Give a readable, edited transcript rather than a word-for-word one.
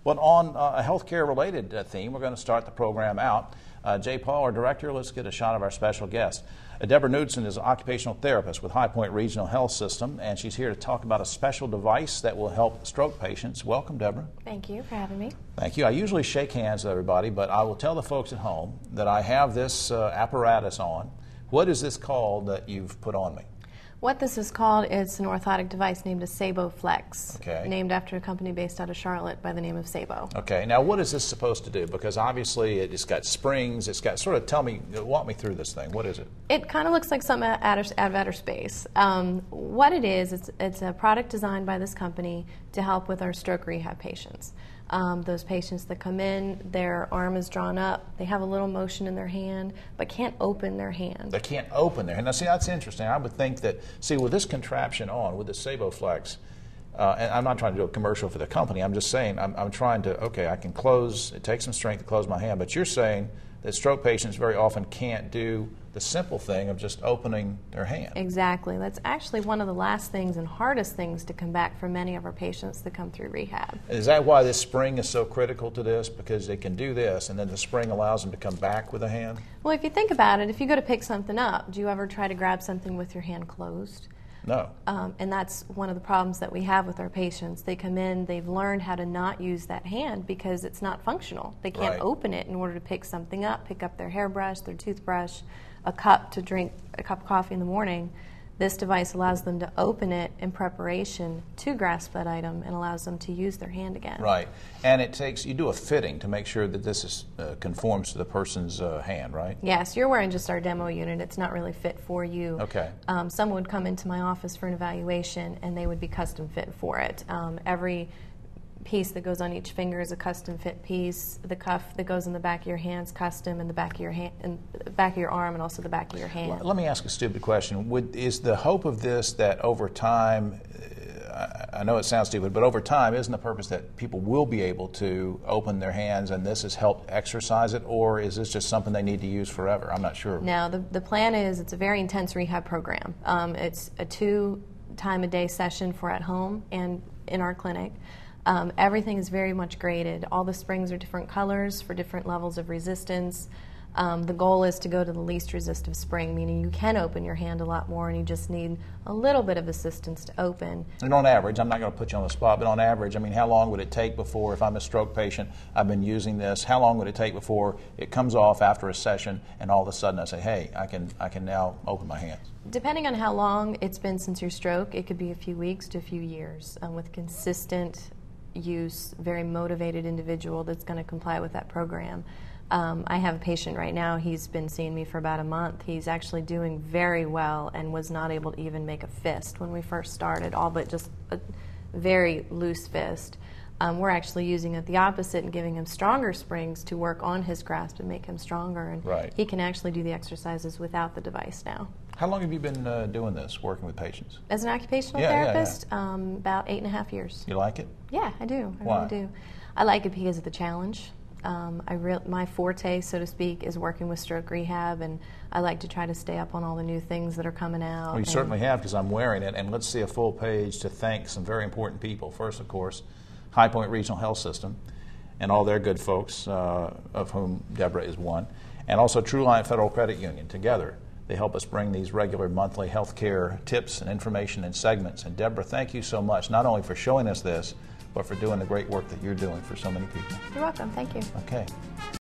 Well, on a healthcare-related theme, we're going to start the program out. Jay Paul, our director, let's get a shot of our special guest. Deborah Knudsen is an occupational therapist with High Point Regional Health System, and she's here to talk about a special device that will help stroke patients. Welcome, Deborah. Thank you for having me. Thank you. I usually shake hands with everybody, but I will tell the folks at home that I have this apparatus on. What is this called that you've put on me? What this is called is an orthotic device named a Sabo Flex, named after a company based out of Charlotte by the name of Sabo. Okay, now what is this supposed to do? Because obviously it's got springs, it's got, sort of walk me through this thing. What is it? It kind of looks like something out of outer space. What it is, it's a product designed by this company to help with our stroke rehab patients. Those patients that come in, their arm is drawn up, they have a little motion in their hand, but can't open their hand. They can't open their hand. Now, see, that's interesting. I would think that, see, with this contraption on, with the Saeboflex, and I'm not trying to do a commercial for the company, I'm just saying, I'm trying to, okay, I can close, it takes some strength to close my hand, but you're saying that stroke patients very often can't do the simple thing of just opening their hand. Exactly. That's actually one of the last things and hardest things to come back for many of our patients that come through rehab. Is that why this spring is so critical to this? Because they can do this and then the spring allows them to come back with a hand? Well, if you think about it, if you go to pick something up, do you ever try to grab something with your hand closed? No. And that's one of the problems that we have with our patients. They come in, they've learned how to not use that hand because it's not functional. They can't open it in order to pick something up, pick up their hairbrush, their toothbrush, a cup to drink a cup of coffee in the morning. This device allows them to open it in preparation to grasp that item and allows them to use their hand again. Right. And it takes, you do a fitting to make sure that this is, conforms to the person's hand, right? Yes, you're wearing just our demo unit. It's not really fit for you. Okay. Someone would come into my office for an evaluation and they would be custom fit for it. Every piece that goes on each finger is a custom fit piece. The cuff that goes in the back of your hand is custom in the back of your hand, in the back of your arm, and also the back of your hand. Let me ask a stupid question. Is the hope of this that over time, I know it sounds stupid, but over time, isn't the purpose that people will be able to open their hands and this has helped exercise it, or is this just something they need to use forever? I'm not sure. Now, the plan is it's a very intense rehab program. It's a 2-time-a-day session for at home and in our clinic. Everything is very much graded. All the springs are different colors for different levels of resistance. The goal is to go to the least resistive spring, meaning you can open your hand a lot more and you just need a little bit of assistance to open. And on average, I'm not going to put you on the spot, but on average, I mean, how long would it take before, if I'm a stroke patient, I've been using this, how long would it take before it comes off after a session and all of a sudden I say, hey, I can now open my hands? Depending on how long it's been since your stroke, it could be a few weeks to a few years with consistent use, very motivated individual that's going to comply with that program. I have a patient right now, he's been seeing me for about a month. He's actually doing very well and was not able to even make a fist when we first started, all but just a very loose fist. We're actually using it the opposite and giving him stronger springs to work on his grasp and make him stronger. And he can actually do the exercises without the device now. How long have you been doing this, working with patients? As an occupational therapist, about 8.5 years. You like it? Yeah, I do. I Why? really do. I like it because of the challenge. My forte, so to speak, is working with stroke rehab, and I like to try to stay up on all the new things that are coming out. Well, you certainly have, because I'm wearing it, and let's see a full page to thank some very important people. First, of course, High Point Regional Health System and all their good folks, of whom Deborah is one, and also Truliant Federal Credit Union. Together, they help us bring these regular monthly health care tips and information and segments. And Deborah, thank you so much, not only for showing us this, but for doing the great work that you're doing for so many people. You're welcome. Thank you. Okay.